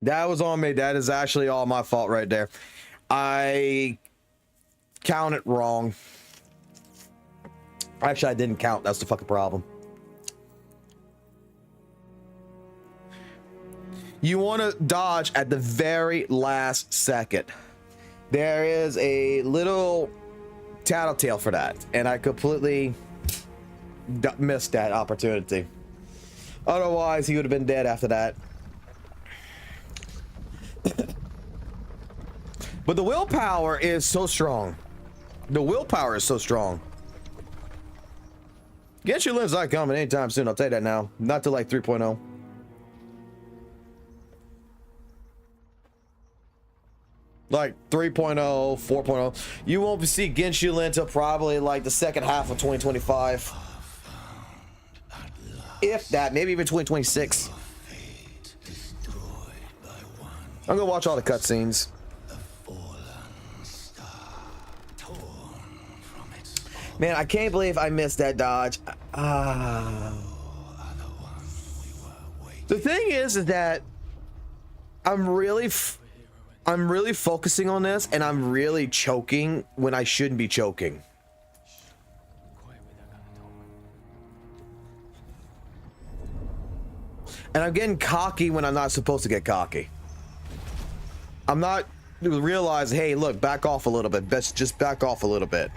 That was on me. That is actually all my fault right there. I counted wrong. Actually, I didn't count. That's the fucking problem. You want to dodge at the very last second. There is a little tattletale for that, and I completely missed that opportunity. Otherwise, he would have been dead after that. But the willpower is so strong. The willpower is so strong. Genshin Impact not coming anytime soon. I'll tell you that now. Not till like 3.0. Like 3.0, 4.0. You won't see Genshin Impact until probably like the second half of 2025. If that, maybe even 2026. I'm gonna watch all the cutscenes. Man, I can't believe I missed that dodge. The thing is that I'm really focusing on this, and I'm really choking when I shouldn't be choking. And I'm getting cocky when I'm not supposed to get cocky. I'm not realizing, hey, look, back off a little bit. Best just back off a little bit.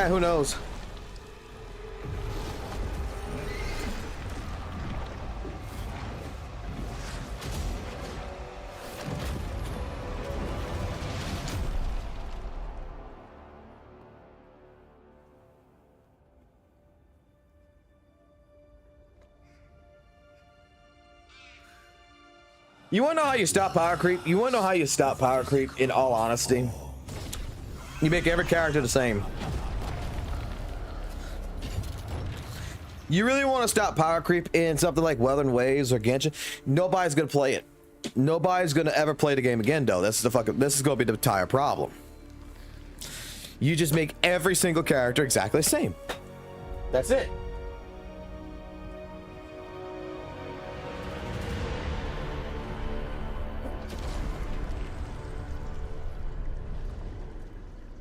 Who knows? You wanna know how you stop power creep? You wanna know how you stop power creep, in all honesty? You make every character the same. You really want to stop power creep in something like Wuthering Waves or Genshin? Nobody's gonna play it. Nobody's gonna ever play the game again, though. This is gonna be the entire problem. You just make every single character exactly the same. That's it.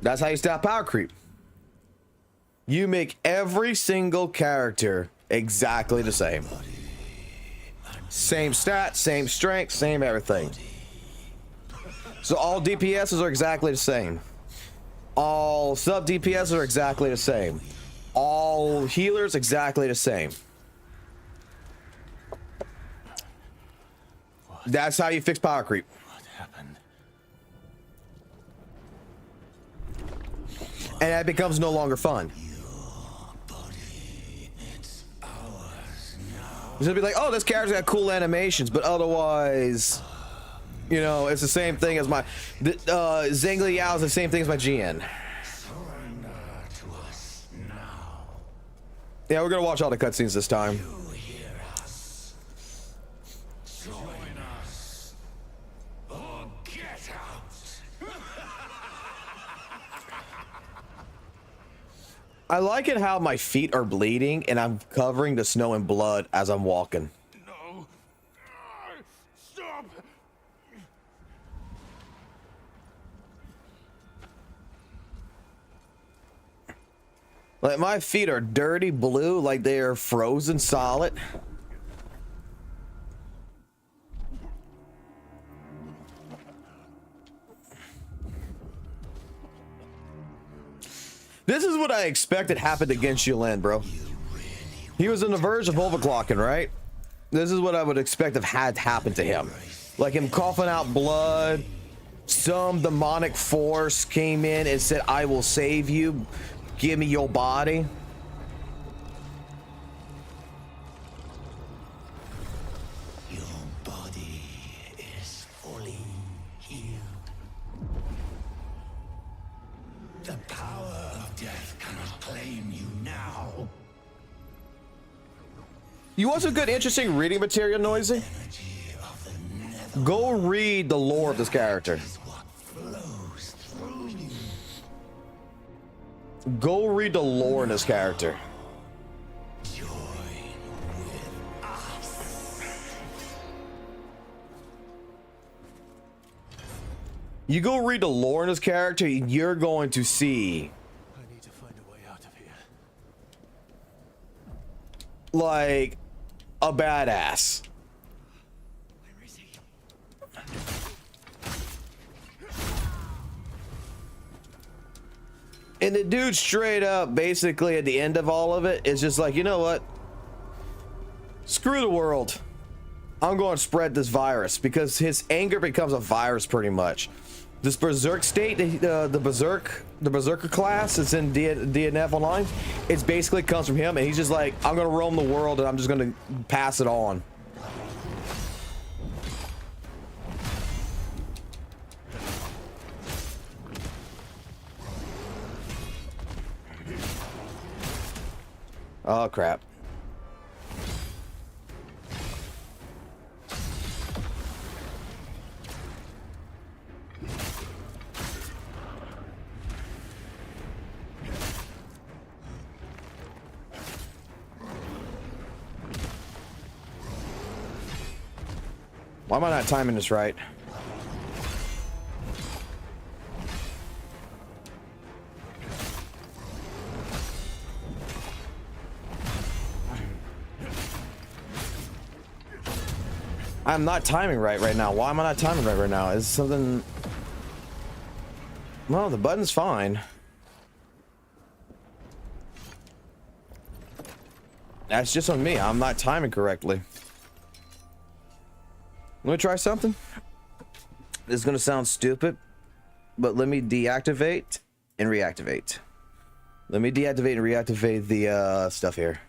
That's how you stop power creep. You make every single character exactly the same. Same stats, same strength, same everything. So all DPSs are exactly the same. All sub DPS are exactly the same. All healers exactly the same. That's how you fix power creep. What happened? And that becomes no longer fun. Your body, it's ours now. It's gonna be like, oh, this character's got cool animations, but otherwise, you know, it's the same thing as my Zhengli Yao is the same thing as my GN. Surrender to us now. Yeah, we're gonna watch all the cutscenes this time. You hear us. Join us. Or get out. I like it how my feet are bleeding and I'm covering the snow in blood as I'm walking. No. Stop. Like my feet are dirty blue, like they are frozen solid. This is what I expected happened against Yulin, bro. He was on the verge of overclocking, right? This is what I would expect have had happened to him. Like him coughing out blood. Some demonic force came in and said, I will save you. Give me your body. Your body is fully healed. The power of death cannot claim you now. You want some good, interesting reading material, Noisy? Energy of the nether Go read the lore of this character. is what flows through you. Go read the lore in this character. Join with us. You go read the lore in this character, you're going to see I need to find a way out of here. like a badass. Where is he? And the dude straight up, basically at the end of all of it, is just like, you know what? Screw the world. I'm going to spread this virus, because his anger becomes a virus pretty much. This berserk state, the berserker class is in DNF Online. It's basically comes from him, and he's just like, I'm gonna roam the world and I'm just gonna pass it on. Oh crap. Why am I not timing this right? I'm not timing right now. Why am I not timing right now? Is something... Well, the button's fine. That's just on me. I'm not timing correctly. Let me try something. This is gonna sound stupid, but let me deactivate and reactivate. Let me deactivate and reactivate the stuff here.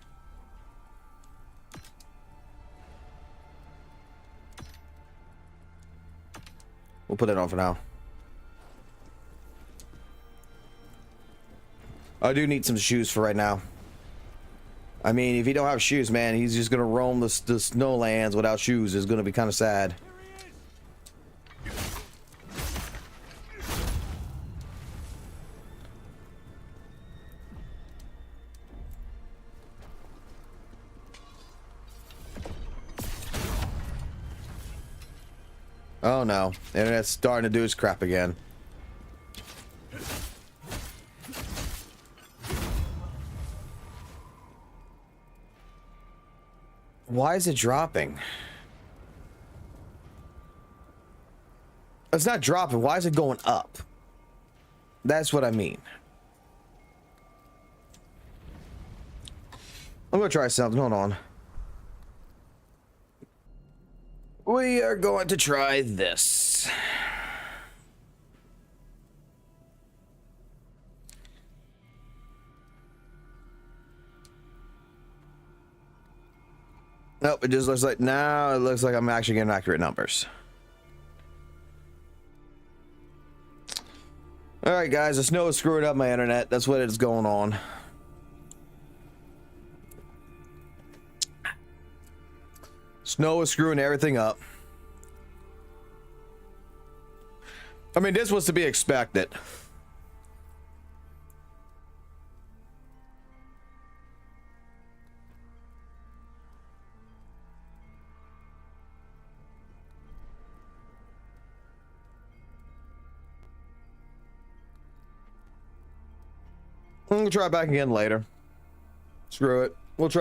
We'll put it on for now. I do need some shoes for right now. I mean, if he don't have shoes, man, he's just gonna roam the snowlands without shoes. It's gonna be kind of sad. Oh no, the internet's starting to do its crap again. Why is it dropping? It's not dropping. Why is it going up? That's what I mean. I'm gonna try something. Hold on. We are going to try this. Nope, it just looks like now it looks like I'm actually getting accurate numbers. All right, guys, the snow is screwing up my internet. That's what is going on. Snow is screwing everything up. I mean, this was to be expected. We'll try back again later. Screw it. We'll try